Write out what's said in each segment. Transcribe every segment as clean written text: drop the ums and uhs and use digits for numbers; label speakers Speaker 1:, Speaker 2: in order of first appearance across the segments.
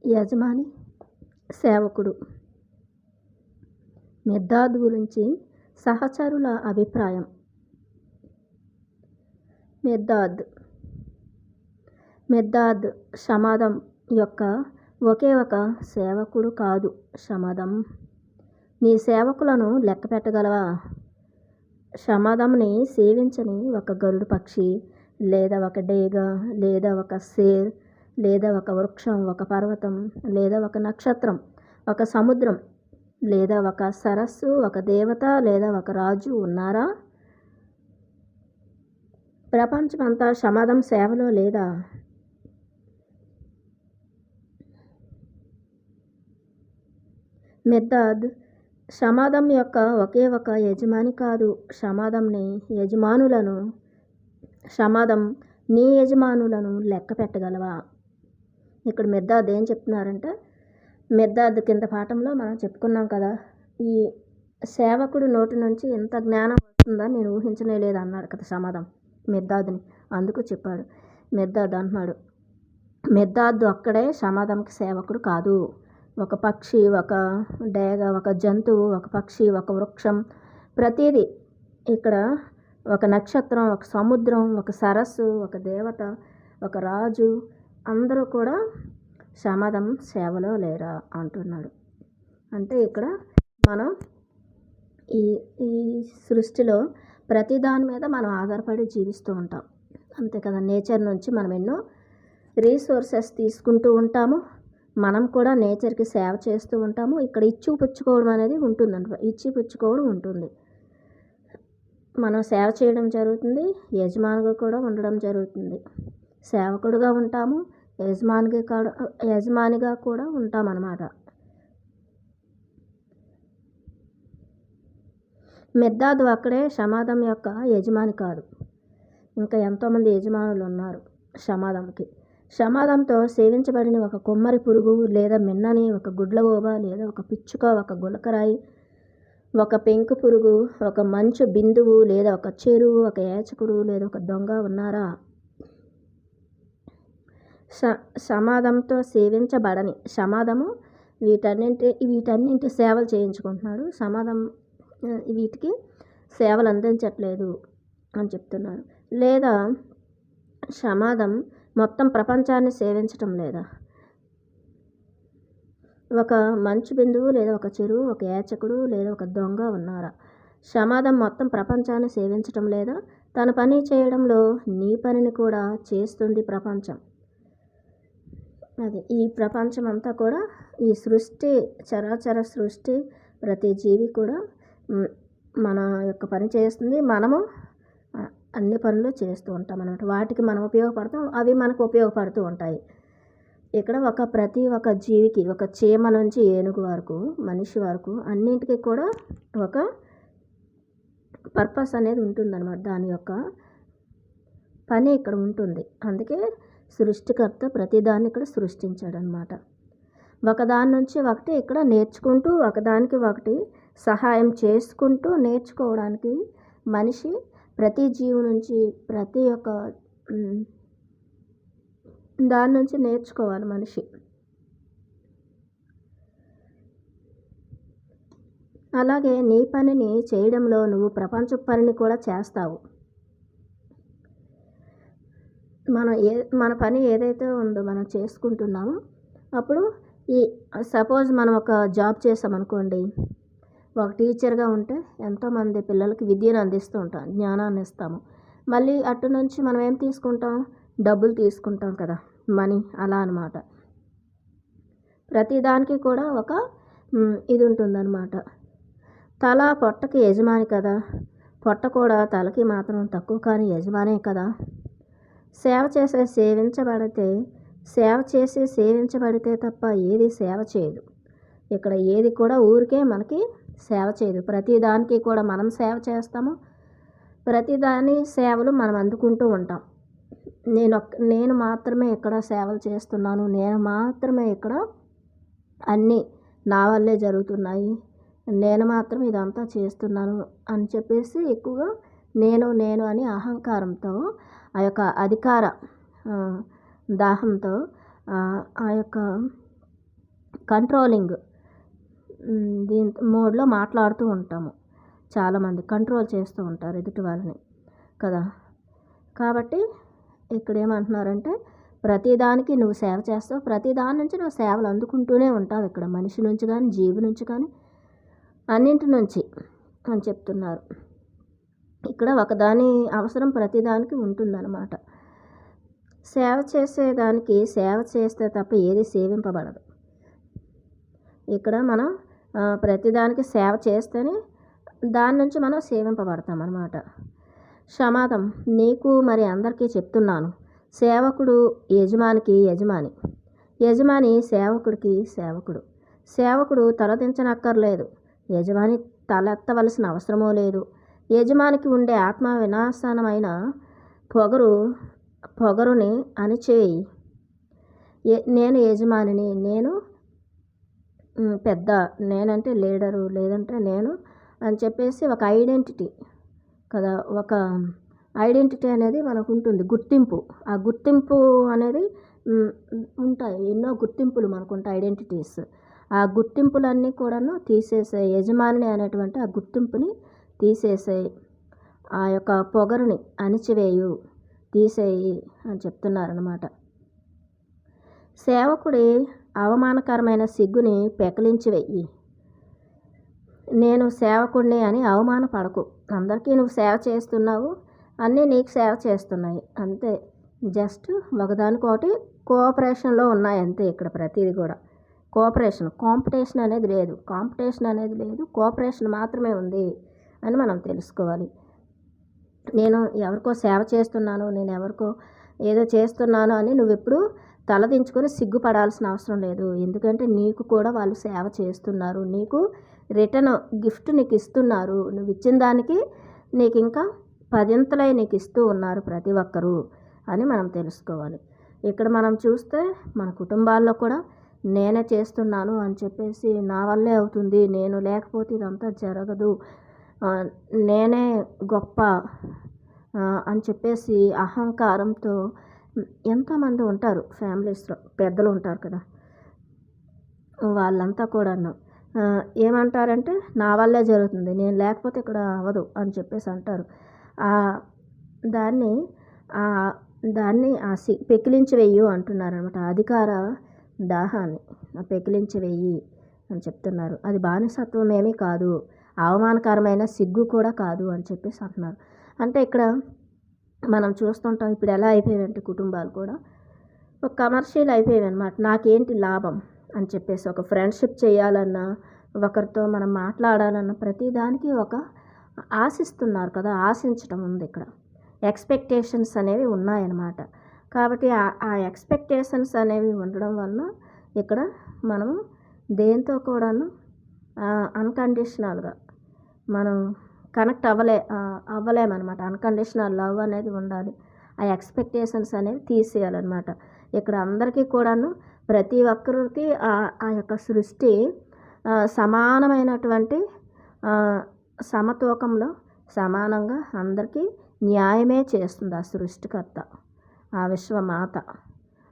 Speaker 1: యజమాని, సేవకుడు. మిద్దాద్ గురించి సహచరుల అభిప్రాయం. మిద్దాద్ షమాదం యొక్క ఒకే ఒక సేవకుడు కాదు. షమాదం, నీ సేవకులను లెక్క పెట్టగలవా? షమాదంని సేవించని ఒక గరుడు పక్షి, లేదా ఒక డేగ, లేదా ఒక షేర్, లేదా ఒక వృక్షం, ఒక పర్వతం, లేదా ఒక నక్షత్రం, ఒక సముద్రం, లేదా ఒక సరస్సు, ఒక దేవత, లేదా ఒక రాజు ఉన్నారా? ప్రపంచమంతా షమాదం సేవలో లేదా? మిద్దాద్ షమాదం యొక్క ఒకే ఒక యజమాని కాదు. షమాదంని యజమానులను షమాదం నీ యజమానులను లెక్క పెట్టగలవా? ఇక్కడ మిద్దాద్ ఏం చెప్తున్నారంటే, మిద్దాద్ కింద పాఠంలో మనం చెప్పుకున్నాం కదా, ఈ సేవకుడు నోటి నుంచి ఎంత జ్ఞానం వస్తుందని నేను ఊహించనే లేదు అన్నాడు కదా షమాదం మిద్దాద్ని. అందుకు చెప్పాడు. మిద్దాద్ అంటున్నాడు, మిద్దాద్ ఒక్కడే షమాదంకి సేవకుడు కాదు. ఒక పక్షి, ఒక డేగ, ఒక జంతువు, ఒక పక్షి, ఒక వృక్షం, ప్రతిదీ ఇక్కడ ఒక నక్షత్రం, ఒక సముద్రం, ఒక సరస్సు, ఒక దేవత, ఒక రాజు, అందరూ కూడా షమాదం సేవలో లేరా అంటున్నాడు. అంటే ఇక్కడ మనం ఈ ఈ సృష్టిలో ప్రతి దాని మీద మనం ఆధారపడి జీవిస్తూ ఉంటాం, అంతే కదా. నేచర్ నుంచి మనం ఎన్నో రీసోర్సెస్ తీసుకుంటూ ఉంటాము. మనం కూడా నేచర్కి సేవ చేస్తూ ఉంటాము. ఇక్కడ ఇచ్చి పుచ్చుకోవడం అనేది ఉంటుందంట. ఇచ్చి పుచ్చుకోవడం ఉంటుంది. మనం సేవ చేయడం జరుగుతుంది, యజమానిగా కూడా ఉండడం జరుగుతుంది. సేవకుడుగా ఉంటాము, యజమానిగా కూడా ఉంటామన్నమాట. మిద్దాద్ అక్కడే షమాదం యొక్క యజమాని కాదు. ఇంకా ఎంతోమంది యజమానులు ఉన్నారు షమాదంకి. షమాదంతో సేవించబడిన ఒక కొమ్మరి పురుగు, లేదా మిన్నని, ఒక గుడ్లగోబ, లేదా ఒక పిచ్చుక, ఒక గులకరాయి, ఒక పెంకు పురుగు, ఒక మంచు బిందువు, లేదా ఒక చెరువు, ఒక యాచకుడు, లేదా ఒక దొంగ ఉన్నారా? షమాదంతో సేవించబడని షమాదము వీటన్నింటి సేవలు చేయించుకుంటున్నాడు. షమాదం వీటికి సేవలు అందించట్లేదు అని చెప్తున్నారు. లేదా షమాదం మొత్తం ప్రపంచాన్ని సేవించటం లేదా? ఒక మంచు బిందువు, లేదా ఒక చెరువు, ఒక యాచకుడు, లేదా ఒక దొంగ ఉన్నారా? షమాదం మొత్తం ప్రపంచాన్ని సేవించటం లేదా? తన పని చేయడంలో నీ పనిని కూడా చేస్తుంది ప్రపంచం. అది ఈ ప్రపంచం అంతా కూడా, ఈ సృష్టి, చరాచర సృష్టి, ప్రతి జీవి కూడా మన యొక్క పని చేస్తుంది. మనము అన్ని పనులు చేస్తూ ఉంటాం అన్నమాట. వాటికి మనం ఉపయోగపడతాం, అవి మనకు ఉపయోగపడుతూ ఉంటాయి. ఇక్కడ ప్రతి ఒక్క జీవికి, ఒక చీమ నుంచి ఏనుగు వరకు, మనిషి వరకు, అన్నింటికి కూడా ఒక పర్పస్ అనేది ఉంటుందన్నమాట. దాని యొక్క పని ఇక్కడ ఉంటుంది. అందుకే సృష్టికర్త ప్రతిదాన్ని ఇక్కడ సృష్టించాడనమాట. ఒకదాని నుంచి ఒకటి ఇక్కడ నేర్చుకుంటూ, ఒకదానికి ఒకటి సహాయం చేసుకుంటూ నేర్చుకోవడానికి మనిషి ప్రతి జీవి నుంచి, ప్రతి ఒక్క దాని నుంచి నేర్చుకోవాలి మనిషి. అలాగే నీ పనిని చేయడంలో నువ్వు ప్రపంచ పనిని కూడా చేస్తావు. మన పని ఏదైతే ఉందో మనం చేసుకుంటున్నామో, అప్పుడు సపోజ్ మనం ఒక జాబ్ చేసామనుకోండి, ఒక టీచర్గా ఉంటే ఎంతోమంది పిల్లలకి విద్యను అందిస్తూ ఉంటాం, జ్ఞానాన్ని ఇస్తాము. మళ్ళీ అటు నుంచి మనం ఏం తీసుకుంటాం? డబ్బులు తీసుకుంటాం కదా, మనీ. అలా అన్నమాట. ప్రతిదానికి కూడా ఒక ఇది ఉంటుందన్నమాట. తల పొట్టకి యజమాని కదా, పొట్ట కూడా తలకి మాత్రం తక్కువ కానీ యజమానే కదా. సేవ చేసి సేవించబడితే తప్ప ఏది సేవ చేయదు. ఇక్కడ ఏది కూడా ఊరికే మనకి సేవ చేయదు. ప్రతిదానికి కూడా మనం సేవ చేస్తాము. ప్రతిదాని సేవలు మనం అందుకుంటూ ఉంటాం. నేను మాత్రమే ఇక్కడ సేవలు చేస్తున్నాను, నేను మాత్రమే ఇక్కడ అన్నీ నా వల్లే జరుగుతున్నాయి, నేను మాత్రం ఇదంతా చేస్తున్నాను అని చెప్పేసి ఎక్కువగా నేను అని అహంకారంతో, ఆ యొక్క అధికార దాహంతో, ఆ యొక్క కంట్రోలింగ్ దీని మోడ్లో మాట్లాడుతూ ఉంటాము. చాలామంది కంట్రోల్ చేస్తూ ఉంటారు ఎదుటి వాళ్ళని కదా. కాబట్టి ఇక్కడ ఏమంటున్నారంటే ప్రతిదానికి నువ్వు సేవ చేస్తావు, ప్రతిదాని నుంచి నువ్వు సేవలు అందుకుంటూనే ఉంటావు ఇక్కడ, మనిషి నుంచి కానీ జీవి నుంచి కానీ అన్నింటి నుంచి అని చెప్తున్నారు. ఇక్కడ ఒకదాని అవసరం ప్రతిదానికి ఉంటుందన్నమాట. సేవ చేసేదానికి సేవ చేస్తే తప్ప ఏది సేవింపబడదు. ఇక్కడ మనం ప్రతిదానికి సేవ చేస్తేనే దాని నుంచి మనం సేవింపబడతాం అన్నమాట. క్షమాదం నీకు మరి అందరికీ చెప్తున్నాను, సేవకుడు యజమానికి యజమాని, యజమాని సేవకుడికి సేవకుడు. సేవకుడు తలదించనక్కర్లేదు, యజమాని తలెత్తవలసిన అవసరమూ లేదు. యజమానికి ఉండే ఆత్మ వినాశనమైన పొగరుని అణిచేయి. నేను యజమానిని, నేను పెద్ద, నేనంటే లీడరు, లేదంటే నేను అని చెప్పేసి ఒక ఐడెంటిటీ కదా, ఒక ఐడెంటిటీ అనేది మనకు ఉంటుంది, గుర్తింపు. ఆ గుర్తింపు అనేది ఉంటాయి, ఎన్నో గుర్తింపులు మనకు ఉంటాయి, ఐడెంటిటీస్. ఆ గుర్తింపులన్నీ కూడాను తీసేసే, యజమానిని అనేటువంటి ఆ గుర్తింపుని తీసేసే, ఆ యొక్క పొగరుని అణిచివేయు, తీసేయి అని చెప్తున్నారన్నమాట. సేవకుడి అవమానకరమైన సిగ్గుని పెకిలించి వెయ్యి. నేను సేవకుడిని అని అవమానపడకు. అందరికీ నువ్వు సేవ చేస్తున్నావు, అన్నీ నీకు సేవ చేస్తున్నాయి అంతే. జస్ట్ ఒకదానికొకటి కోఆపరేషన్లో ఉన్నాయి అంతే. ఇక్కడ ప్రతిదీ కూడా కోఆపరేషన్, కాంపిటీషన్ అనేది లేదు, కోఆపరేషన్ మాత్రమే ఉంది అని మనం తెలుసుకోవాలి. నేను ఎవరికో సేవ చేస్తున్నాను, నేను ఎవరికో ఏదో చేస్తున్నాను అని నువ్వెప్పుడు తలదించుకొని సిగ్గుపడాల్సిన అవసరం లేదు. ఎందుకంటే నీకు కూడా వాళ్ళు సేవ చేస్తున్నారు, నీకు రిటర్న్ గిఫ్ట్ నీకు ఇస్తున్నారు. నువ్వు ఇచ్చిన దానికి నీకు ఇంకా 10ంతలై నీకు ఇస్తూ ఉన్నారు ప్రతి ఒక్కరూ అని మనం తెలుసుకోవాలి. ఇక్కడ మనం చూస్తే మన కుటుంబాల్లో కూడా నేనే చేస్తున్నాను అని చెప్పేసి, నా వల్లే అవుతుంది, నేను లేకపోతే ఇదంతా జరగదు, నేనే గొప్ప అని చెప్పేసి అహంకారంతో ఎంతోమంది ఉంటారు ఫ్యామిలీస్లో, పెద్దలు ఉంటారు కదా, వాళ్ళంతా కూడాను ఏమంటారంటే నా వల్లే జరుగుతుంది, నేను లేకపోతే ఇక్కడ అవ్వదు అని చెప్పేసి అంటారు. దాన్ని పెకిలించి వెయ్యి అంటున్నారనమాట. అధికార దాహాన్ని పెకిలించి వెయ్యి అని చెప్తున్నారు. అది బానిసత్వం ఏమీ కాదు, అవమానకరమైన సిగ్గు కూడా కాదు అని చెప్పేసి అంటున్నారు. అంటే ఇక్కడ మనం చూస్తుంటాం, ఇప్పుడు ఎలా అయిపోయాయంటే కుటుంబాలు కూడా ఒక కమర్షియల్ అయిపోయాయి అనమాట. నాకేంటి లాభం అని చెప్పేసి, ఒక ఫ్రెండ్షిప్ చేయాలన్నా, ఒకరితో మనం మాట్లాడాలన్నా ప్రతిదానికి ఒక ఆశిస్తున్నారు కదా, ఆశించటం ఉంది ఇక్కడ, ఎక్స్పెక్టేషన్స్ అనేవి ఉన్నాయన్నమాట. కాబట్టి ఆ ఎక్స్పెక్టేషన్స్ అనేవి ఉండడం వలన ఇక్కడ మనము దేంతో కూడాను అన్కండిషనల్గా మనం కనెక్ట్ అవ్వలేమన్నమాట. అన్కండిషనల్ లవ్ అనేది ఉండాలి, ఆ ఎక్స్పెక్టేషన్స్ అనేవి తీసేయాలన్నమాట. ఇక్కడ అందరికీ కూడాను ప్రతి ఒక్కరికి ఆ యొక్క సృష్టి సమానమైనటువంటి సమతూకంలో సమానంగా అందరికీ న్యాయమే చేస్తుంది. ఆ సృష్టికర్త, ఆ విశ్వమాత,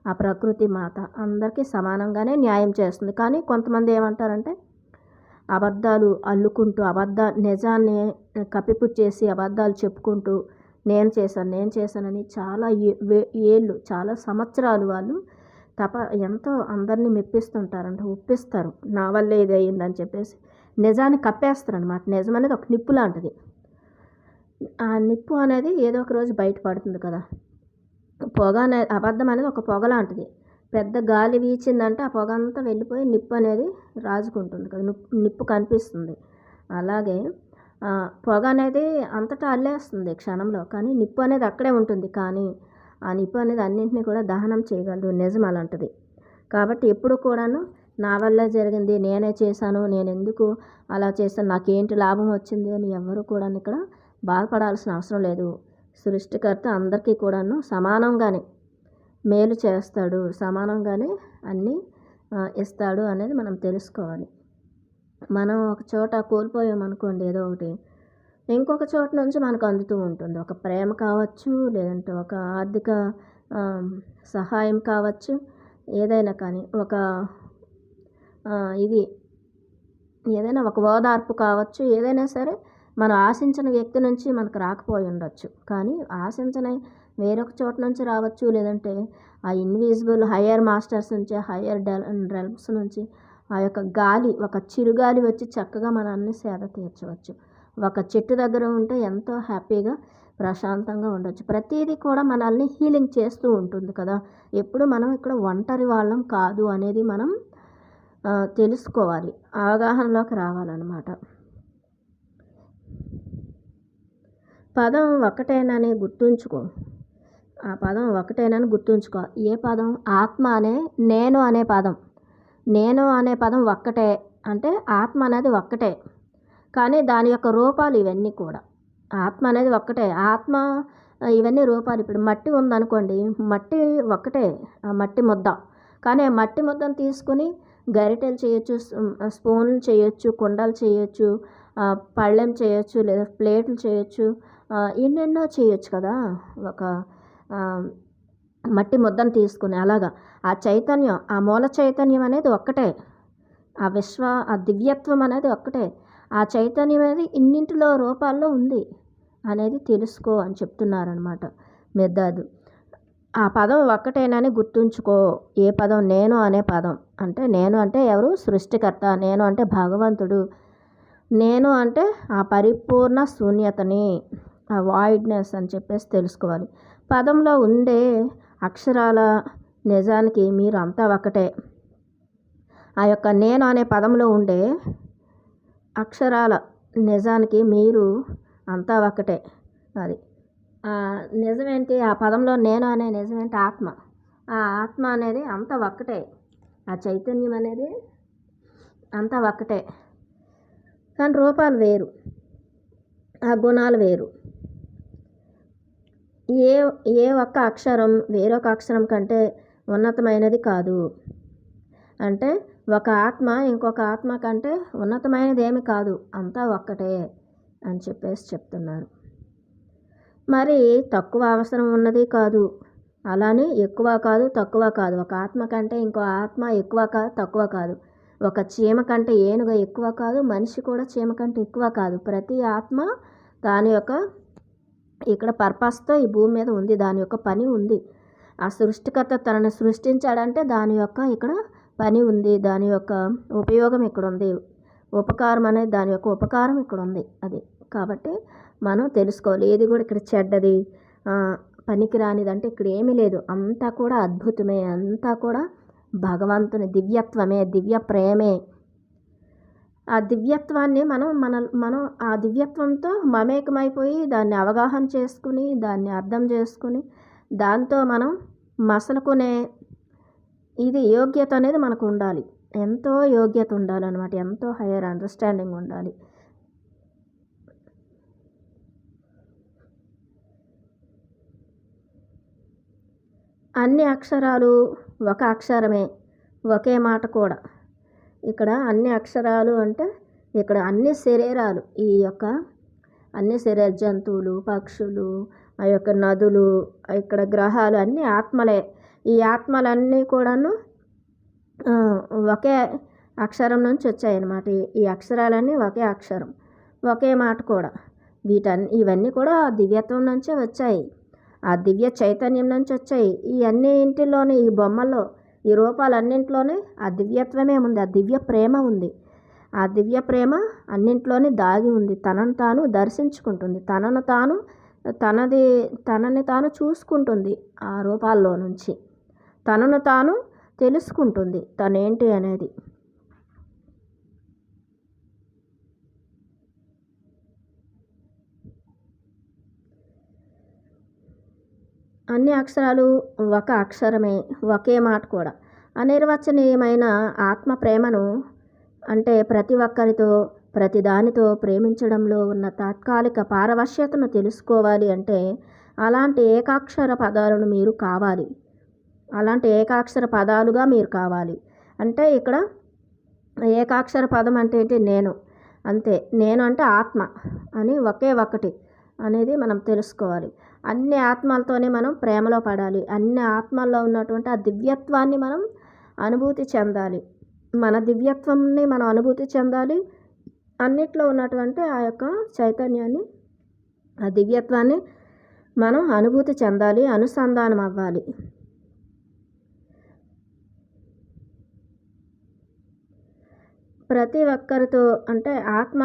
Speaker 1: ఆ ప్రకృతి మాత అందరికీ సమానంగానే న్యాయం చేస్తుంది. కానీ కొంతమంది ఏమంటారంటే అబద్ధాలు అల్లుకుంటూ, నిజాన్ని కప్పిపుచ్చేసి అబద్ధాలు చెప్పుకుంటూ నేను చేశానని చాలా ఏళ్ళు, చాలా సంవత్సరాలు వాళ్ళు ఎంతో అందరినీ మెప్పిస్తుంటారంట, ఒప్పిస్తారు, నా వల్ల ఇది అయ్యిందని చెప్పేసి నిజాన్ని కప్పేస్తారనమాట. నిజం అనేది ఒక నిప్పు లాంటిది, ఆ నిప్పు అనేది ఏదో ఒక రోజు బయటపడుతుంది కదా. అబద్ధం అనేది ఒక పొగ లాంటిది, పెద్ద గాలి వీచిందంటే ఆ పొగ అంతా వెళ్ళిపోయి నిప్పు అనేది రాజుకుంటుంది కదా, నిప్పు కనిపిస్తుంది. అలాగే పొగ అనేది అంతటా అల్లేస్తుంది క్షణంలో, కానీ నిప్పు అనేది అక్కడే ఉంటుంది. కానీ ఆ నిప్పు అనేది అన్నింటినీ కూడా దహనం చేయగలదు, నిజం అలాంటిది. కాబట్టి ఎప్పుడు కూడాను నా వల్లే జరిగింది, నేనే చేశాను, నేను ఎందుకు అలా చేశాను, నాకేంటి లాభం వచ్చింది అని ఎవరు కూడా ఇక్కడ బాధపడాల్సిన అవసరం లేదు. సృష్టికర్త అందరికీ కూడాను సమానంగానే మేలు చేస్తాడు, సమానంగానే అన్నీ ఇస్తాడు అనేది మనం తెలుసుకోవాలి. మనం ఒక చోట కోల్పోయామనుకోండి ఏదో ఒకటి, ఇంకొక చోట నుంచి మనకు అందుతూ ఉంటుంది. ఒక ప్రేమ కావచ్చు, లేదంటే ఒక ఆర్థిక సహాయం కావచ్చు, ఏదైనా కానీ ఇది ఏదైనా ఒక ఓదార్పు కావచ్చు, ఏదైనా సరే మనం ఆశించిన వ్యక్తి నుంచి మనకు రాకపోయి ఉండొచ్చు. కానీ ఆశించని వేరొక చోట నుంచి రావచ్చు, లేదంటే ఆ ఇన్విజిబుల్ హయ్యర్ మాస్టర్స్ నుంచి, హయ్యర్ రెల్మ్స్ నుంచి ఆ యొక్క గాలి, ఒక చిరుగాలి వచ్చి చక్కగా మనల్ని సేద తీర్చవచ్చు. ఒక చెట్టు దగ్గర ఉంటే ఎంతో హ్యాపీగా ప్రశాంతంగా ఉండొచ్చు. ప్రతిదీ కూడా మనల్ని హీలింగ్ చేస్తూ ఉంటుంది కదా. ఎప్పుడు మనం ఇక్కడ ఒంటరి వాళ్ళం కాదు అనేది మనం తెలుసుకోవాలి, అవగాహనలోకి రావాలన్నమాట. పదం ఒకటేనని గుర్తుంచుకో. ఆ పదం ఒకటేనని గుర్తుంచుకో. ఏ పదం? ఆత్మ అనే నేను అనే పదం. నేను అనే పదం ఒక్కటే, అంటే ఆత్మ అనేది ఒక్కటే, కానీ దాని యొక్క రూపాలు ఇవన్నీ కూడా. ఆత్మ అనేది ఒక్కటే. ఆత్మ ఇవన్నీ రూపాలు. ఇప్పుడు మట్టి ఉందనుకోండి, మట్టి ఒక్కటే, ఆ మట్టి ముద్ద. కానీ ఆ మట్టి ముద్దను తీసుకుని గరిటెలు చేయొచ్చు, స్పూన్లు చేయొచ్చు, కుండలు చేయొచ్చు, పళ్ళెం చేయొచ్చు, లేదా ప్లేట్లు చేయొచ్చు, ఎన్నెన్నో చేయొచ్చు కదా ఒక మట్టి ముద్దను తీసుకుని. అలాగా ఆ చైతన్యం, ఆ మూల చైతన్యం అనేది ఒక్కటే. ఆ దివ్యత్వం అనేది ఒక్కటే. ఆ చైతన్యం అనేది ఇన్నింటిలో రూపాల్లో ఉంది అనేది తెలుసుకో అని చెప్తున్నారనమాట మెర్దాదు. ఆ పదం ఒక్కటేనని గుర్తుంచుకో. ఏ పదం? నేను అనే పదం. అంటే నేను అంటే ఎవరు? సృష్టికర్త. నేను అంటే భగవంతుడు. నేను అంటే ఆ పరిపూర్ణ శూన్యతని, ఆ వాయిడ్నెస్ అని చెప్పేసి తెలుసుకోవాలి. పదంలో ఉండే అక్షరాల నిజానికి మీరు అంతా ఒకటే. ఆ యొక్క నేను అనే పదంలో ఉండే అక్షరాల నిజానికి మీరు అంతా ఒకటే. అది నిజమేంటి? ఆ పదంలో నేను అనే నిజమేంటి? ఆత్మ. ఆ ఆత్మ అనేది అంతా ఒక్కటే. ఆ చైతన్యం అనేది అంతా ఒక్కటే, కానీ రూపాలు వేరు, ఆ గుణాలు వేరు. ఏ ఒక్క అక్షరం వేరొక అక్షరం కంటే ఉన్నతమైనది కాదు. అంటే ఒక ఆత్మ ఇంకొక ఆత్మ కంటే ఉన్నతమైనది ఏమి కాదు, అంతా ఒక్కటే అని చెప్పేసి చెప్తున్నారు. మరి తక్కువ అవసరం ఉన్నది కాదు, అలానే ఎక్కువ కాదు, తక్కువ కాదు. ఒక ఆత్మ కంటే ఇంకో ఆత్మ ఎక్కువ కాదు, తక్కువ కాదు. ఒక చీమ కంటే ఏనుగ ఎక్కువ కాదు, మనిషి కూడా చీమ కంటే ఎక్కువ కాదు. ప్రతి ఆత్మ దాని యొక్క ఇక్కడ పర్పస్తో ఈ భూమి మీద ఉంది, దాని యొక్క పని ఉంది. ఆ సృష్టికర్త తనని సృష్టించాడంటే దాని యొక్క ఇక్కడ పని ఉంది, దాని యొక్క ఉపయోగం ఇక్కడ ఉంది, ఉపకారం అనేది దాని యొక్క ఉపకారం ఇక్కడ ఉంది. అది కాబట్టి మనం తెలుసుకోవాలి. ఏది కూడా ఇక్కడ చెడ్డది, పనికిరానిది అంటే ఇక్కడ ఏమీ లేదు. అంతా కూడా అద్భుతమే, అంతా కూడా భగవంతుని దివ్యత్వమే, దివ్య ప్రేమే. ఆ దివ్యత్వాన్ని మనం ఆ దివ్యత్వంతో మమేకమైపోయి దాన్ని అవగాహన చేసుకుని, దాన్ని అర్థం చేసుకుని, దాంతో మనం మసలుకునే ఇది యోగ్యత అనేది మనకు ఉండాలి. ఎంతో యోగ్యత ఉండాలన్నమాట, ఎంతో హయ్యర్ అండర్స్టాండింగ్ ఉండాలి. అన్ని అక్షరాలు ఒక అక్షరమే, ఒకే మాట కూడా. ఇక్కడ అన్ని అక్షరాలు అంటే ఇక్కడ అన్ని శరీరాలు, ఈ యొక్క అన్ని శరీర జంతువులు, పక్షులు, ఆ యొక్క నదులు, ఇక్కడ గ్రహాలు అన్నీ ఆత్మలే. ఈ ఆత్మలన్నీ కూడాను ఒకే అక్షరం నుంచి వచ్చాయన్నమాట. ఈ అక్షరాలన్నీ ఒకే అక్షరం, ఒకే మాట కూడా. ఇవన్నీ కూడా దివ్యత్వం నుంచే వచ్చాయి, ఆ దివ్య చైతన్యం నుంచి వచ్చాయి. ఈ అన్నింటిలోనే, ఈ బొమ్మల్లో, ఈ రూపాలన్నింటిలోనే ఆ దివ్యత్వమే ఉంది, ఆ దివ్య ప్రేమ ఉంది. ఆ దివ్య ప్రేమ అన్నింట్లోనే దాగి ఉంది. తనను తాను దర్శించుకుంటుంది, తనని తాను చూసుకుంటుంది. ఆ రూపాల్లో నుంచి తనను తాను తెలుసుకుంటుంది, తనేంటి అనేది. అన్ని అక్షరాలు ఒక అక్షరమే, ఒకే మాట కూడా. అనిర్వచనీయమైన ఆత్మ ప్రేమను అంటే ప్రతి ఒక్కరితో, ప్రతి దానితో ప్రేమించడంలో ఉన్న తాత్కాలిక పారవశ్యతను తెలుసుకోవాలి అంటే అలాంటి ఏకాక్షర పదాలను మీరు కావాలి, అలాంటి ఏకాక్షర పదాలుగా మీరు కావాలి. అంటే ఇక్కడ ఏకాక్షర పదం అంటే ఏంటి? నేను. అంతే. నేను అంటే ఆత్మ అని ఒకే ఒక్కటి అనేది మనం తెలుసుకోవాలి. అన్ని ఆత్మలతోనే మనం ప్రేమలో పడాలి. అన్ని ఆత్మల్లో ఉన్నటువంటి ఆ దివ్యత్వాన్ని మనం అనుభూతి చెందాలి. మన దివ్యత్వంని మనం అనుభూతి చెందాలి. అన్నిట్లో ఉన్నటువంటి ఆ యొక్క చైతన్యాన్ని, ఆ దివ్యత్వాన్ని మనం అనుభూతి చెందాలి, అనుసంధానం అవ్వాలి. ప్రతి ఒక్కరితో అంటే ఆత్మ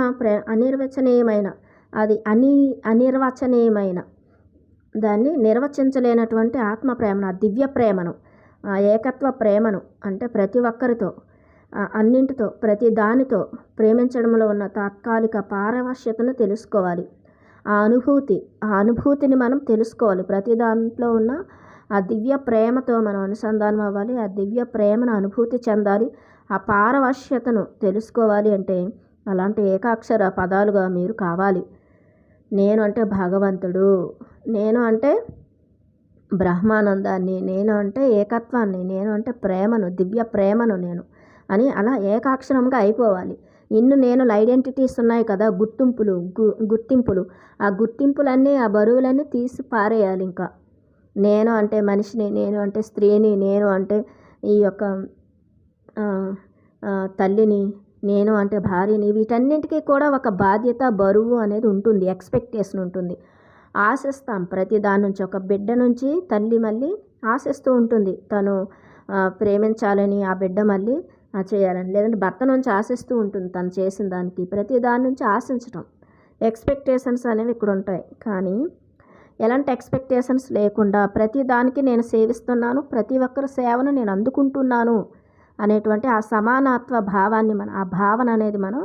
Speaker 1: అనిర్వచనీయమైన, అది అనిర్వచనీయమైన, దాన్ని నిర్వచించలేనటువంటి ఆత్మ ప్రేమను, ఆ దివ్య ప్రేమను, ఆ ఏకత్వ ప్రేమను, అంటే ప్రతి ఒక్కరితో, అన్నింటితో, ప్రతి దానితో ప్రేమించడంలో ఉన్న తాత్కాలిక పారవశ్యతను తెలుసుకోవాలి. ఆ అనుభూతిని మనం తెలుసుకోవాలి. ప్రతి దాంట్లో ఉన్న ఆ దివ్య ప్రేమతో మనం అనుసంధానం అవ్వాలి. ఆ దివ్య ప్రేమను అనుభూతి చెందాలి. ఆ పారవశ్యతను తెలుసుకోవాలి అంటే అలాంటి ఏకాక్షర పదాలుగా మీరు కావాలి. నేను అంటే భగవంతుడు, నేను అంటే బ్రహ్మానందాన్ని, నేను అంటే ఏకత్వాన్ని, నేను అంటే ప్రేమను, దివ్య ప్రేమను నేను అని అలా ఏకాక్షరంగా అయిపోవాలి. నేనుల ఐడెంటిటీస్ ఉన్నాయి కదా, గుర్తింపులు, ఆ గుర్తింపులన్నీ, ఆ బరువులన్నీ తీసి పారేయాలి. ఇంకా నేను అంటే మనిషిని, నేను అంటే స్త్రీని, నేను అంటే ఈ యొక్క తల్లిని, నేను అంటే భార్యని, వీటన్నింటికీ కూడా ఒక బాధ్యత, బరువు అనేది ఉంటుంది, ఎక్స్పెక్టేషన్ ఉంటుంది. ఆశిస్తాం ప్రతి దాని నుంచి. ఒక బిడ్డ నుంచి తల్లి మళ్ళీ ఆశిస్తూ ఉంటుంది, తను ప్రేమించాలని, ఆ బిడ్డ మళ్ళీ చేయాలని. లేదంటే భర్త నుంచి ఆశిస్తూ ఉంటుంది, తను చేసిన దానికి. ప్రతి దాని నుంచి ఆశించటం, ఎక్స్పెక్టేషన్స్ అనేవి ఇక్కడ ఉంటాయి. కానీ ఎలాంటి ఎక్స్పెక్టేషన్స్ లేకుండా ప్రతి దానికి నేను సేవిస్తున్నాను, ప్రతి ఒక్కరి సేవను నేను అందుకుంటున్నాను అనేటువంటి ఆ సమానత్వ భావాన్ని, ఆ భావన అనేది మనం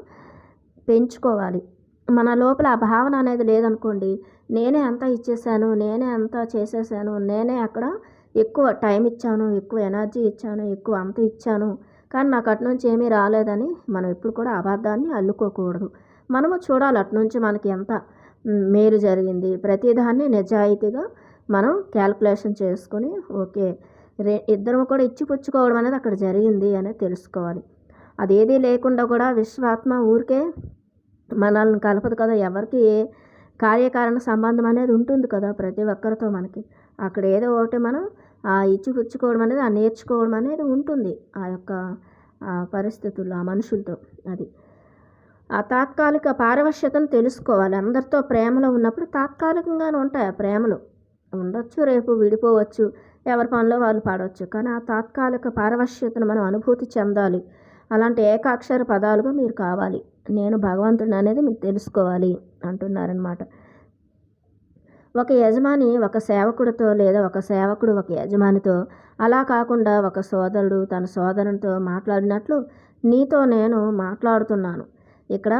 Speaker 1: పెంచుకోవాలి. మన లోపల ఆ భావన అనేది లేదనుకోండి, నేనే అంతా ఇచ్చేసాను, నేనే అంతా చేసేసాను, నేనే అక్కడ ఎక్కువ టైం ఇచ్చాను, ఎక్కువ ఎనర్జీ ఇచ్చాను, ఎక్కువ అంత ఇచ్చాను, కానీ నాకు అటు నుంచి ఏమీ రాలేదని మనం ఎప్పుడు కూడా అబద్ధాన్ని అల్లుకోకూడదు. మనము చూడాలి అటునుంచి మనకి ఎంత మేలు జరిగింది. ప్రతిదాన్ని నిజాయితీగా మనం క్యాల్కులేషన్ చేసుకొని, ఓకే ఇద్దరం కూడా ఇచ్చిపుచ్చుకోవడం అనేది అక్కడ జరిగింది అనేది తెలుసుకోవాలి. అదేదీ లేకుండా కూడా విశ్వాత్మ ఊరికే మనల్ని కలపదు కదా. ఎవరికి ఏ కార్యకారణ సంబంధం అనేది ఉంటుంది కదా ప్రతి ఒక్కరితో మనకి. అక్కడ ఏదో ఒకటి మనం ఇచ్చిపుచ్చుకోవడం అనేది, నేర్చుకోవడం అనేది ఉంటుంది ఆ యొక్క పరిస్థితుల్లో, ఆ మనుషులతో. అది ఆ తాత్కాలిక పారవశ్యతను తెలుసుకోవాలి. అందరితో ప్రేమలో ఉన్నప్పుడు తాత్కాలికంగానే ఉంటాయి ఆ ప్రేమలు. ఉండొచ్చు, రేపు విడిపోవచ్చు, ఎవరి పనిలో వాళ్ళు పడవచ్చు. కానీ ఆ తాత్కాలిక పారవశ్యతను మనం అనుభూతి చెందాలి. అలాంటి ఏకాక్షర పదాలుగా మీరు కావాలి. నేను భగవంతుడిని అనేది మీరు తెలుసుకోవాలి అంటున్నారనమాట. ఒక యజమాని ఒక సేవకుడితో, లేదా ఒక సేవకుడు ఒక యజమానితో, అలా కాకుండా ఒక సోదరుడు తన సోదరునితో మాట్లాడినట్లు నీతో నేను మాట్లాడుతున్నాను. ఇక్కడ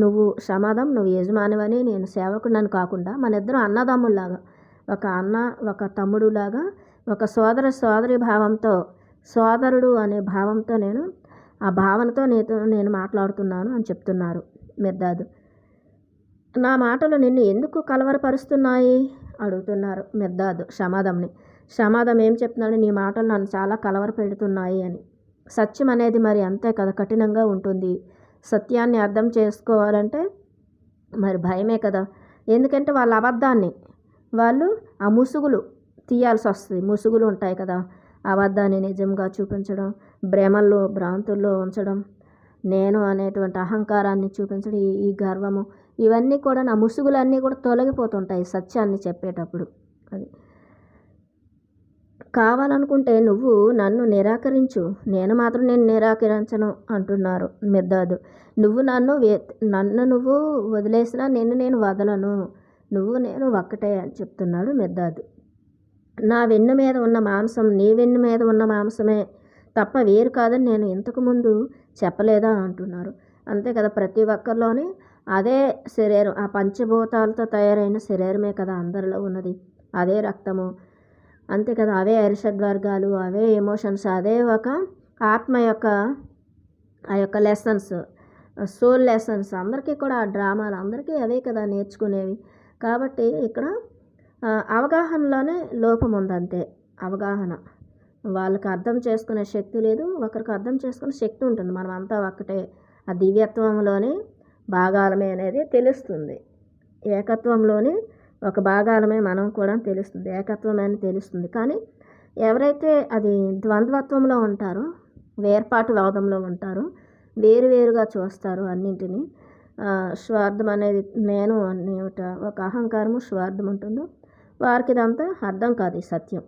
Speaker 1: నువ్వు సమాధం, నువ్వు యజమానివని, నేను సేవకుడిని కాకుండా మన ఇద్దరు అన్నదమ్ముల్లాగా, ఒక అన్న ఒక తమ్ముడులాగా, ఒక సోదరి భావంతో, సోదరుడు అనే భావంతో, నేను ఆ భావనతో నేను మాట్లాడుతున్నాను అని చెప్తున్నారు మిర్దాద్. నా మాటలు నిన్ను ఎందుకు కలవరపరుస్తున్నాయి అడుగుతున్నారు మిర్దాద్ సమాధంని. సమాధం ఏం చెప్తున్నాడు, నీ మాటలు నన్ను చాలా కలవర పెడుతున్నాయి అని. సత్యం అనేది మరి అంతే కదా, కఠినంగా ఉంటుంది. సత్యాన్ని అర్థం చేసుకోవాలంటే మరి భయమే కదా. ఎందుకంటే వాళ్ళ అబద్ధాన్ని వాళ్ళు ఆ ముసుగులు తీయాల్సి వస్తుంది. ముసుగులు ఉంటాయి కదా, అబద్ధాన్ని నిజంగా చూపించడం, భ్రాంతుల్లో ఉంచడం, నేను అనేటువంటి అహంకారాన్ని చూపించడం, ఈ గర్వము, ఇవన్నీ కూడా నా ముసుగులన్నీ కూడా తొలగిపోతుంటాయి సత్యాన్ని చెప్పేటప్పుడు. అది కావాలనుకుంటే నువ్వు నన్ను నిరాకరించు, నేను మాత్రం నేను నిరాకరించను అంటున్నారు మిర్దాద్. నన్ను నువ్వు వదిలేసినా నేను వదలను, నేను ఒక్కటే అని చెప్తున్నాడు మిర్దాద్. నా వెన్ను మీద ఉన్న మాంసం నీ వెన్ను మీద ఉన్న మాంసమే తప్ప వేరు కాదని నేను ఇంతకుముందు చెప్పలేదా అంటున్నారు. అంతే కదా, ప్రతి ఒక్కరిలోని అదే శరీరం, ఆ పంచభూతాలతో తయారైన శరీరమే కదా అందరిలో ఉన్నది, అదే రక్తము, అంతే కదా, అవే అరిషడ్వర్గాలు, అవే ఎమోషన్స్, అదే ఒక ఆత్మ యొక్క ఆ యొక్క లెసన్స్, సోల్ లెసన్స్. అందరికీ కూడా ఆ డ్రామాలు అందరికీ అవే కదా నేర్చుకునేవి. కాబట్టి ఇక్కడ అవగాహనలోనే లోపం ఉంది అంతే. అవగాహన, వాళ్ళకి అర్థం చేసుకునే శక్తి లేదు, ఒకరికి అర్థం చేసుకునే శక్తి ఉంటుంది. మనం అంతా ఒక్కటే, ఆ దివ్యత్వంలోని భాగాలమే అనేది తెలుస్తుంది. ఏకత్వంలోని ఒక భాగాలమే మనం కూడా తెలుస్తుంది, ఏకత్వమే అని తెలుస్తుంది. కానీ ఎవరైతే అది ద్వంద్వత్వంలో ఉంటారో వేర్పాటువాదంలో ఉంటారు. వేరువేరుగా చూస్తారు అన్నింటినీ. స్వార్థం అనేది నేను అనేట ఒక అహంకారము, స్వార్థం ఉంటుందో వారికి ఇదంతా అర్థం కాదు ఈ సత్యం.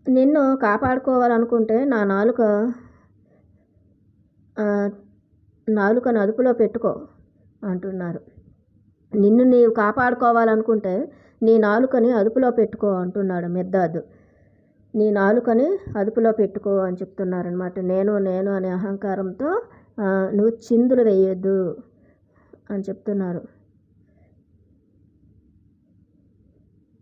Speaker 1: నిన్ను కాపాడుకోవాలనుకుంటే నా నాలుకను అదుపులో పెట్టుకో అంటున్నారు. నిన్ను నీవు కాపాడుకోవాలనుకుంటే నీ నాలుకని అదుపులో పెట్టుకో అంటున్నాడు మిర్దాదు. నీ నాలుకని అదుపులో పెట్టుకో అని చెప్తున్నారనమాట. నేను అనే అహంకారంతో నువ్వు చిందులు వేయొద్దు అని చెప్తున్నారు.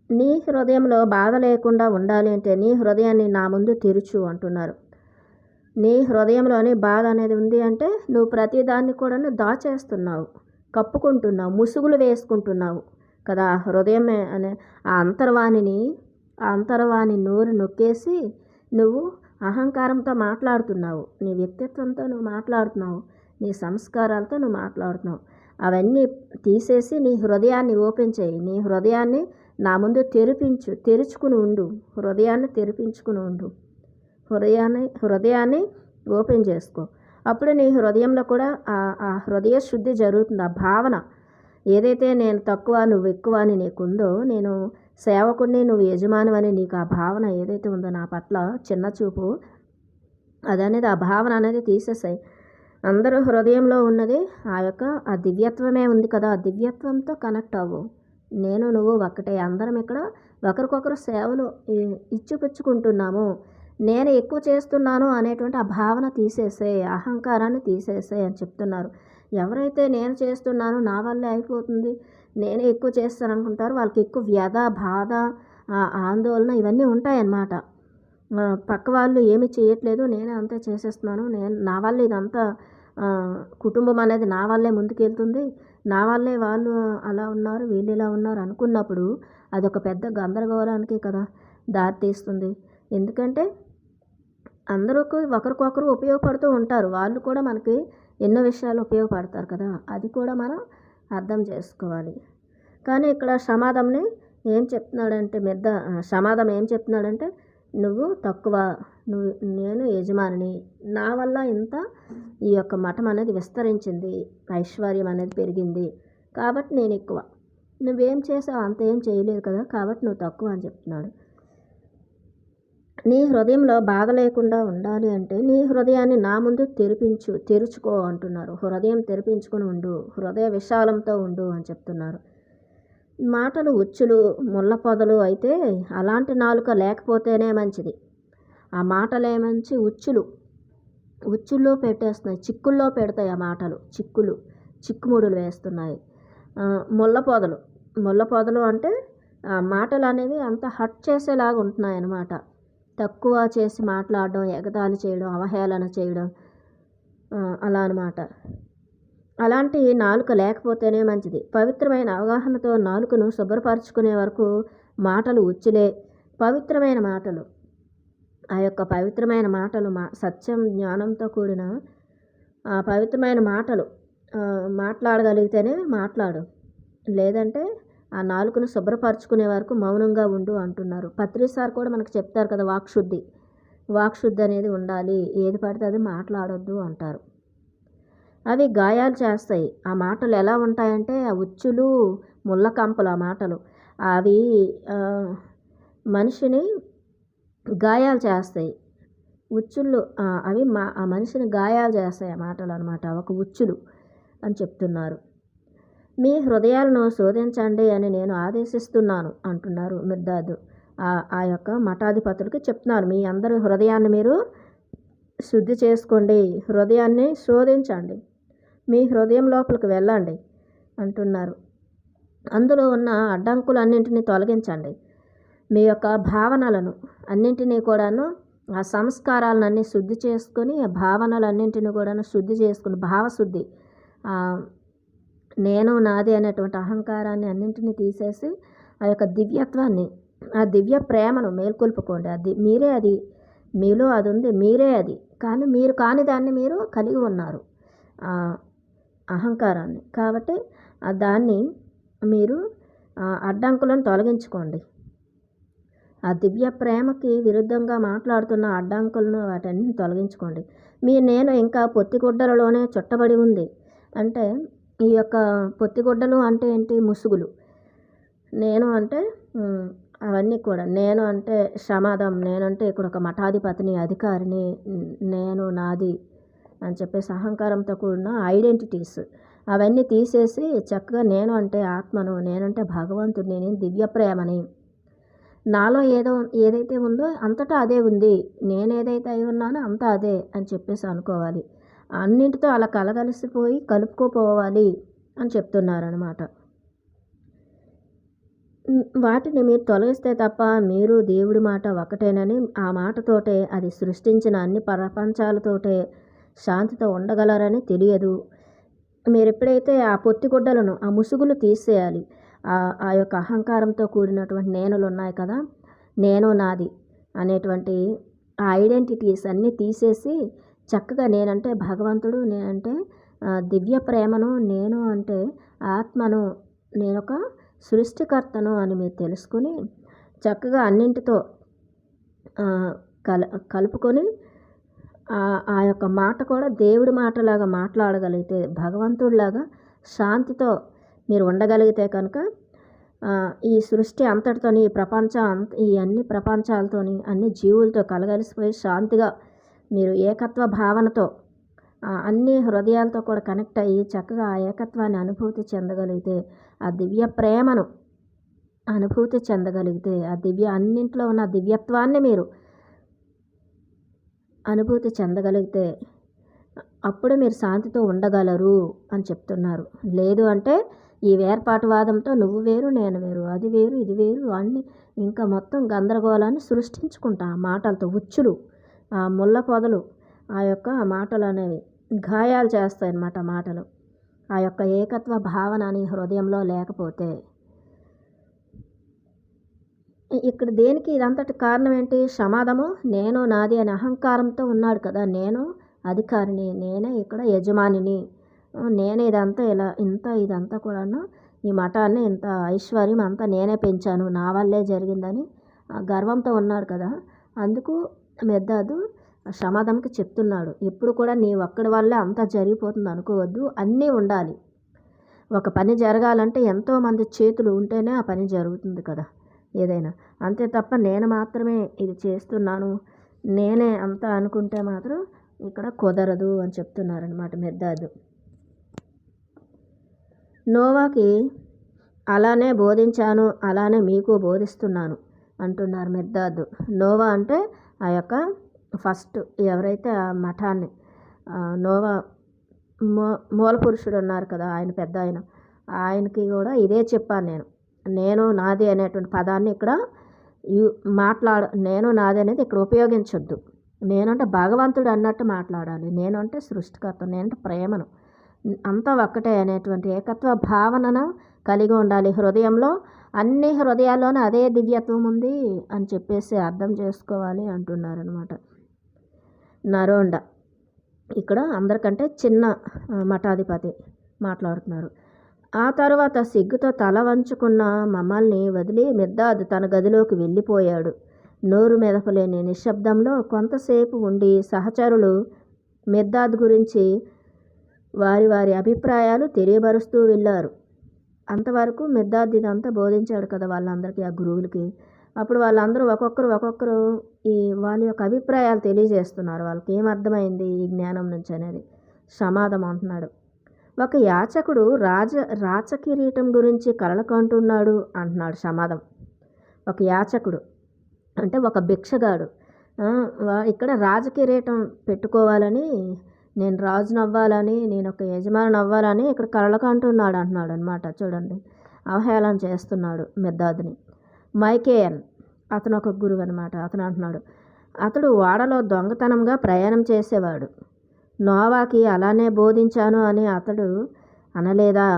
Speaker 1: నీ హృదయంలో బాధ లేకుండా ఉండాలి అంటే నీ హృదయాన్ని నా ముందు తెరుచు అంటున్నారు. నీ హృదయంలోని బాధ అనేది ఉంది అంటే నువ్వు ప్రతిదాన్ని కూడా దాచేస్తున్నావు, కప్పుకుంటున్నావు, ముసుగులు వేసుకుంటున్నావు కదా. హృదయమే అనే ఆ అంతర్వాణి నోరు నొక్కేసి నువ్వు అహంకారంతో మాట్లాడుతున్నావు, నీ వ్యక్తిత్వంతో నువ్వు మాట్లాడుతున్నావు, నీ సంస్కారాలతో నువ్వు మాట్లాడుతున్నావు. అవన్నీ తీసేసి నీ హృదయాన్ని ఓపెన్ చేయి. నీ హృదయాన్ని నా ముందు తెరుచుకుని ఉండు. హృదయాన్ని తెరిపించుకుని ఉండు. హృదయాన్ని ఓపెన్ చేసుకో. అప్పుడు నీ హృదయంలో కూడా ఆ హృదయ శుద్ధి జరుగుతుంది. ఆ భావన ఏదైతే నేను తక్కువ నువ్వు ఎక్కువ అని నీకుందో, నేను సేవకుడిని నువ్వు యజమాని అని నీకు ఆ భావన ఏదైతే ఉందో నా పట్ల చిన్న చూపు అదనేది ఆ భావన అనేది తీసేసాయి. అందరూ హృదయంలో ఉన్నది ఆ దివ్యత్వమే ఉంది కదా. ఆ దివ్యత్వంతో కనెక్ట్ అవ్వు. నేను నువ్వు ఒకటే. అందరం ఇక్కడ ఒకరికొకరు సేవలు ఇచ్చిపుచ్చుకుంటున్నాము. నేను ఎక్కువ చేస్తున్నాను అనేటువంటి ఆ భావన తీసేసే, అహంకారాన్ని తీసేసే అని చెప్తున్నారు. ఎవరైతే నేను చేస్తున్నాను నా వల్లే అయిపోతుంది, నేనే ఎక్కువ చేస్తాను అనుకుంటారు, వాళ్ళకి ఎక్కువ వ్యధ, బాధ, ఆందోళన ఇవన్నీ ఉంటాయన్నమాట. పక్క వాళ్ళు ఏమి చేయట్లేదు, నేనే అంతా చేసేస్తున్నాను, నా వల్ల ఇదంతా కుటుంబం అనేది నా వల్లే ముందుకెళ్తుంది, నా వల్లే వాళ్ళు అలా ఉన్నారు, వీళ్ళు ఇలా ఉన్నారు అనుకున్నప్పుడు అదొక పెద్ద గందరగోళానికి కదా దారితీస్తుంది. ఎందుకంటే అందరూ ఒకరికొకరు ఉపయోగపడుతూ ఉంటారు. వాళ్ళు కూడా మనకి ఎన్నో విషయాలు ఉపయోగపడతారు కదా. అది కూడా మనం అర్థం చేసుకోవాలి. కానీ ఇక్కడ సమాధం ఏం చెప్తున్నాడంటే నువ్వు తక్కువ, నేను యజమానిని, నా వల్ల ఇంత ఈ యొక్క మఠం అనేది విస్తరించింది, ఐశ్వర్యం అనేది పెరిగింది, కాబట్టి నేను ఎక్కువ, నువ్వేం చేసావు అంత ఏం చేయలేదు కదా, కాబట్టి నువ్వు తక్కువ అని చెప్తున్నాడు. నీ హృదయంలో బాధ లేకుండా ఉండాలి అంటే నీ హృదయాన్ని నా ముందు తెరుచుకో అంటున్నారు. హృదయం తెరిపించుకొని ఉండు, హృదయ విశాలంతో ఉండు అని చెప్తున్నారు. మాటలు ఉచ్చులు, ముళ్ళ పొదలు అయితే అలాంటి నాలుక లేకపోతేనే మంచిది. ఆ మాటలే మంచి ఉచ్చుల్లో పెట్టేస్తున్నాయి, చిక్కుల్లో పెడతాయి. ఆ మాటలు చిక్కుముడులు వేస్తున్నాయి. ముళ్ళ పొదలు అంటే మాటలు అనేవి అంత హర్ట్ చేసేలాగా ఉంటున్నాయి అన్నమాట. తక్కువ చేసి మాట్లాడడం, ఎగతాళి చేయడం, అవహేళన చేయడం, అలా అన్నమాట. అలాంటి నాలుక లేకపోతేనే మంచిది. పవిత్రమైన అవగాహనతో నాలుకను శుభ్రపరచుకునే వరకు మాటలు ఉచ్చులే. పవిత్రమైన మాటలు, ఆ యొక్క పవిత్రమైన మాటలు, సత్యం జ్ఞానంతో కూడిన ఆ పవిత్రమైన మాటలు మాట్లాడగలిగితేనే మాట్లాడు, లేదంటే ఆ నాలుకను శుభ్రపరచుకునే వరకు మౌనంగా ఉండు అంటున్నారు. పత్రిసార్ కూడా మనకు చెప్తారు కదా, వాక్శుద్ధి అనేది ఉండాలి, ఏది పడితే అది మాట్లాడొద్దు అంటారు. అవి గాయాలు చేస్తాయి. ఆ మాటలు ఎలా ఉంటాయంటే ఆ ఉచ్చులు, ముళ్ళ కంపలు, ఆ మాటలు అవి మనిషిని గాయాలు చేస్తాయి. ఉచ్చుళ్ళు అవి ఆ మనిషిని గాయాలు చేస్తాయి ఆ మాటలు అన్నమాట, ఒక ఉచ్చులు అని చెప్తున్నారు. మీ హృదయాలను శోధించండి అని నేను ఆదేశిస్తున్నాను అంటున్నారు మిర్దాదు. ఆ యొక్క మఠాధిపతులకి చెప్తున్నారు, మీ అందరి హృదయాన్ని మీరు శుద్ధి చేసుకోండి, హృదయాన్ని శోధించండి, మీ హృదయం లోపలికి వెళ్ళండి అంటున్నారు. అందులో ఉన్న అడ్డంకులన్నింటినీ తొలగించండి. మీ యొక్క భావనలను అన్నింటినీ కూడాను, ఆ సంస్కారాలన్నీ శుద్ధి చేసుకొని, ఆ భావనలన్నింటినీ కూడాను శుద్ధి చేసుకుని, భావశుద్ధి, నేను నాది అనేటువంటి అహంకారాన్ని అన్నింటినీ తీసేసి ఆ యొక్క దివ్యత్వాన్ని, ఆ దివ్య ప్రేమను మేల్కొల్పుకోండి. మీరే అది, మీలో అది ఉంది, మీరే అది, కానీ మీరు కాని దాన్ని మీరు కలిగి ఉన్నారు, అహంకారాన్ని. కాబట్టి దాన్ని మీరు అడ్డంకులను తొలగించుకోండి. ఆ దివ్య ప్రేమకి విరుద్ధంగా మాట్లాడుతున్న అడ్డంకులను వాటన్ని తొలగించుకోండి. మీ నేను ఇంకా పొత్తిగుడ్డలలోనే చుట్టబడి ఉంది. అంటే ఈ యొక్క పొత్తిగుడ్డలు అంటే ఏంటి? ముసుగులు. నేను అంటే అవన్నీ కూడా. నేను అంటే సమాధం, నేనంటే ఇక్కడ ఒక మఠాధిపతిని, అధికారిని, నేను నాది అని చెప్పేసి అహంకారంతో కూడిన ఐడెంటిటీస్ అవన్నీ తీసేసి చక్కగా నేను అంటే ఆత్మను, నేనంటే భగవంతుడిని, నేను దివ్య ప్రేమని, నాలో ఏదైతే ఉందో అంతటా అదే ఉంది, నేను ఏదైతే అయి ఉన్నానో అంతా అదే అని చెప్పేసి అనుకోవాలి. అన్నింటితో అలా కలగలిసిపోయి కలుపుకోపోవాలి అని చెప్తున్నారనమాట. వాటిని మీరు తొలగిస్తే తప్ప మీరు దేవుడి మాట ఒకటేనని, ఆ మాటతోటే అది సృష్టించిన అన్ని ప్రపంచాలతోటే శాంతితో ఉండగలరని తెలియదు. మీరు ఎప్పుడైతే ఆ పొత్తిగుడ్డలను, ఆ ముసుగులు తీసేయాలి. ఆ యొక్క అహంకారంతో కూడినటువంటి నేనులు ఉన్నాయి కదా, నేను నాది అనేటువంటి ఆ ఐడెంటిటీస్ అన్నీ తీసేసి చక్కగా నేనంటే భగవంతుడు, నేనంటే దివ్య ప్రేమను, నేను అంటే ఆత్మను, నేనొక సృష్టికర్తను అని మీరు తెలుసుకుని చక్కగా అన్నింటితో కలుపుకొని ఆ యొక్క మాట కూడా దేవుడి మాటలాగా మాట్లాడగలిగితే, భగవంతుడిలాగా శాంతితో మీరు ఉండగలిగితే కనుక ఈ సృష్టి అంతటితోని, ఈ ప్రపంచం ఈ అన్ని ప్రపంచాలతోని, అన్ని జీవులతో కలగలిసిపోయి శాంతిగా మీరు ఏకత్వ భావనతో అన్ని హృదయాలతో కూడా కనెక్ట్ అయ్యి చక్కగా ఆ ఏకత్వాన్ని అనుభూతి చెందగలిగితే, ఆ దివ్య ప్రేమను అనుభూతి చెందగలిగితే, ఆ అన్నింట్లో ఉన్న దివ్యత్వాన్ని మీరు అనుభూతి చెందగలిగితే అప్పుడు మీరు శాంతితో ఉండగలరు అని చెప్తున్నారు. లేదు అంటే ఈ వేర్పాటువాదంతో నువ్వు వేరు, నేను వేరు, అది వేరు, ఇది వేరు అన్నీ ఇంకా మొత్తం గందరగోళాన్ని సృష్టించుకుంటా ఆ మాటలతో. ఉచ్చులు, ఆ ముళ్ళ పొదలు, ఆ యొక్క మాటలు అనేవి గాయాలు చేస్తాయన్నమాట. మాటలు ఆ యొక్క ఏకత్వ భావన నీ హృదయంలో లేకపోతే, ఇక్కడ దేనికి ఇదంతటి కారణం ఏంటి? సమాధము నేను నాది అనే అహంకారంతో ఉన్నాడు కదా. నేను అధికారిని, నేనే ఇక్కడ యజమానిని, నేనే ఇదంతా ఇదంతా కూడాను, ఈ మఠాన్ని ఇంత ఐశ్వర్యం అంతా నేనే పెంచాను, నా వల్లే జరిగిందని గర్వంతో ఉన్నాడు కదా. అందుకు మెద్దాదు సమాధంకి చెప్తున్నాడు, ఎప్పుడు కూడా నీ ఒక్కడి వల్లే అంతా జరిగిపోతుంది అనుకోవద్దు, అన్నీ ఉండాలి. ఒక పని జరగాలంటే ఎంతోమంది చేతులు ఉంటేనే ఆ పని జరుగుతుంది కదా ఏదైనా. అంతే తప్ప నేను మాత్రమే ఇది చేస్తున్నాను, నేనే అంతా అనుకుంటే మాత్రం ఇక్కడ కుదరదు అని చెప్తున్నారనమాట మెద్దాదు. నోవాకి అలానే బోధించాను, అలానే మీకు బోధిస్తున్నాను అంటున్నారు మెద్దాదు. నోవా అంటే ఆ యొక్క ఫస్ట్ ఎవరైతే ఆ మఠాన్ని నోవా మూల పురుషుడు ఉన్నారు కదా, ఆయన పెద్ద ఆయనకి కూడా ఇదే చెప్పాను నేను నాది అనేటువంటి పదాన్ని ఇక్కడ నేను నాది అనేది ఇక్కడ ఉపయోగించొద్దు. నేనంటే భగవంతుడు అన్నట్టు మాట్లాడాలి. నేను అంటే సృష్టికర్త, నేనంటే ప్రేమను, అంతా ఒక్కటే అనేటువంటి ఏకత్వ భావనను కలిగి ఉండాలి హృదయంలో. అన్ని హృదయాల్లోనూ అదే దివ్యత్వం ఉంది అని చెప్పేసి అర్థం చేసుకోవాలి అంటున్నారనమాట. నరోండ ఇక్కడ అందరికంటే చిన్న మఠాధిపతి మాట్లాడుతున్నారు. ఆ తర్వాత సిగ్గుతో తల వంచుకున్న మమ్మల్ని వదిలి మెద్దాదు తన గదిలోకి వెళ్ళిపోయాడు. నోరు మెదపలేని నిశ్శబ్దంలో కొంతసేపు ఉండి సహచరులు మెద్దాదు గురించి వారి వారి అభిప్రాయాలు తెలియబరుస్తూ వెళ్ళారు. అంతవరకు మెద్దాదు ఇదంతా బోధించాడు కదా వాళ్ళందరికీ, ఆ గురువులకి. అప్పుడు వాళ్ళందరూ ఒక్కొక్కరు ఈ వాళ్ళ యొక్క అభిప్రాయాలు తెలియజేస్తున్నారు. వాళ్ళకి ఏమర్థమైంది ఈ జ్ఞానం నుంచి అనేది. సమాధం అంటున్నాడు, ఒక యాచకుడు రాచకిరీటం గురించి కలలు కంటున్నాడు అంటున్నాడు సమాధం. ఒక యాచకుడు అంటే ఒక భిక్షగాడు ఇక్కడ రాజకిరీటం పెట్టుకోవాలని, నేను రాజును అవ్వాలని, నేను ఒక యజమాని అవ్వాలని ఇక్కడ కలలు కంటున్నాడు అంటున్నాడు అనమాట. చూడండి, అవహేళన చేస్తున్నాడు మెద్దాదుని. మైకేయన్ అతను ఒక గురువు అనమాట. అతను అంటున్నాడు, అతడు ఓడలో దొంగతనంగా ప్రయాణం చేసేవాడు. నోవాకి అలానే బోధించాను అని అతడు అనలేదా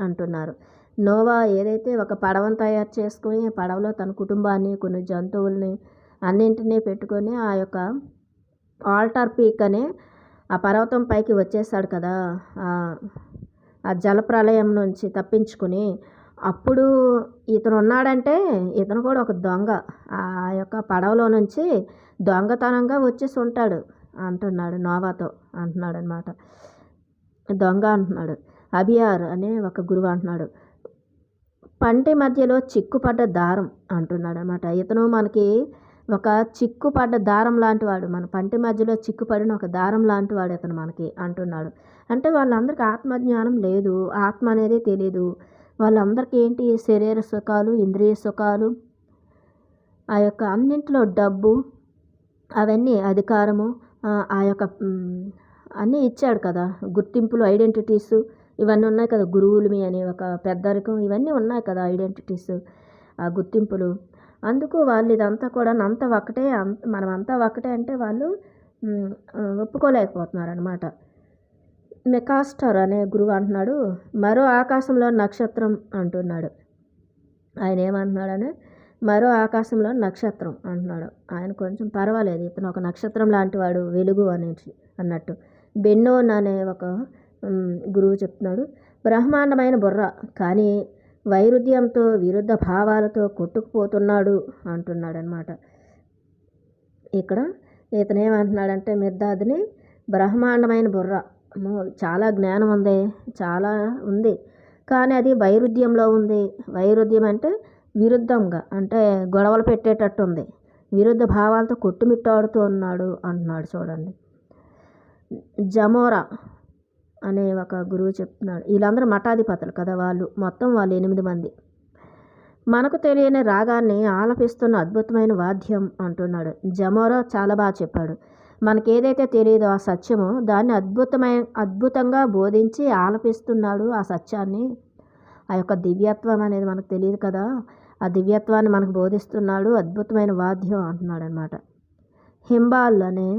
Speaker 1: అంటున్నారు. నోవా ఏదైతే ఒక పడవను తయారు చేసుకొని పడవలో తన కుటుంబాన్ని, కొన్ని జంతువుల్ని అన్నింటినీ పెట్టుకొని ఆ యొక్క ఆల్టార్ పీక్ అనే ఆ పర్వతం పైకి వచ్చేసాడు కదా, ఆ జలప్రలయం నుంచి తప్పించుకుని. అప్పుడు ఇతను ఉన్నాడంటే ఇతను కూడా ఒక దొంగ. ఆ యొక్క పడవలో నుంచి దొంగతనంగా వచ్చేసి ఉంటాడు అంటున్నాడు నోవాతో అంటున్నాడనమాట. దొంగ అంటున్నాడు. అబియార్ అనే ఒక గురువు అంటున్నాడు. పంటి మధ్యలో చిక్కుపడ్డ దారం అంటున్నాడనమాట. ఇతను మనకి ఒక చిక్కుపడ్డ దారం లాంటివాడు. మన పంటి మధ్యలో చిక్కుపడిన ఒక దారం లాంటివాడు ఇతను మనకి అంటున్నాడు. అంటే వాళ్ళందరికీ ఆత్మజ్ఞానం లేదు. ఆత్మ అనేది తెలీదు. వాళ్ళందరికీ ఏంటి శరీర సుఖాలు, ఇంద్రియ సుఖాలు, ఆ యొక్క అన్నింటిలో డబ్బు, అవన్నీ అధికారము, ఆ యొక్క అన్నీ ఇచ్చాడు కదా. గుర్తింపులు, ఐడెంటిటీసు ఇవన్నీ ఉన్నాయి కదా. గురువులమి అనే ఒక పెద్దరికం ఇవన్నీ ఉన్నాయి కదా ఐడెంటిటీస్, ఆ గుర్తింపులు. అందుకు వాళ్ళు ఇదంతా కూడా అంతా ఒక్కటే, మనమంతా ఒక్కటే అంటే వాళ్ళు ఒప్పుకోలేకపోతున్నారు అనమాట. మెకాస్టర్ అనే గురువు అంటున్నాడు, మరో ఆకాశంలో నక్షత్రం అంటున్నాడు. ఆయన ఏమంటున్నాడని మరో ఆకాశంలో నక్షత్రం అంటున్నాడు. ఆయన కొంచెం పర్వాలేదు, ఇతను ఒక నక్షత్రం లాంటి వాడు, వెలుగు అనేసి అన్నట్టు. బెన్నోన్ అనే ఒక గురువు చెప్తున్నాడు, బ్రహ్మాండమైన బుర్ర కానీ వైరుధ్యంతో విరుద్ధ భావాలతో కొట్టుకుపోతున్నాడు అంటున్నాడు అనమాట. ఇక్కడ ఇతను ఏమంటున్నాడంటే మిర్దాద్ని, బ్రహ్మాండమైన బుర్ర, చాలా జ్ఞానం ఉంది, చాలా ఉంది, కానీ అది వైరుధ్యంలో ఉంది. వైరుధ్యం అంటే విరుద్ధంగా, అంటే గొడవలు పెట్టేటట్టు ఉంది, విరుద్ధ భావాలతో కొట్టుమిట్టాడుతూ ఉన్నాడు అంటున్నాడు. చూడండి, జమోరా అనే ఒక గురువు చెప్తున్నాడు. వీళ్ళందరూ మఠాధిపతులు కదా, వాళ్ళు మొత్తం వాళ్ళు 8 మంది. మనకు తెలియని రాగాన్ని ఆలపిస్తున్న అద్భుతమైన వాద్యం అంటున్నాడు. జమోరా చాలా బాగా చెప్పాడు. మనకి ఏదైతే తెలియదో ఆ సత్యము, దాన్ని అద్భుతంగా బోధించి ఆలపిస్తున్నాడు ఆ సత్యాన్ని. ఆ యొక్క దివ్యత్వం అనేది మనకు తెలియదు కదా, ఆ దివ్యత్వాన్ని మనకు బోధిస్తున్నాడు, అద్భుతమైన వాద్యం అంటున్నాడు అనమాట. హింబాల్ అనే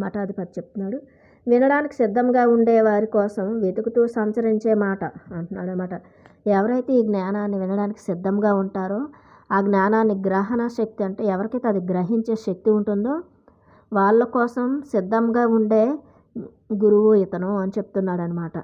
Speaker 1: మఠాధిపతి చెప్తున్నాడు, వినడానికి సిద్ధంగా ఉండే వారి కోసం వెతుకుతూ సంచరించే మాట అంటున్నాడు అనమాట. ఎవరైతే ఈ జ్ఞానాన్ని వినడానికి సిద్ధంగా ఉంటారో, ఆ జ్ఞానాన్ని గ్రహణ శక్తి, అంటే ఎవరికైతే అది గ్రహించే శక్తి ఉంటుందో వాళ్ళ కోసం సిద్ధంగా ఉండే గురువు ఇతను అని చెప్తున్నాడు అనమాట.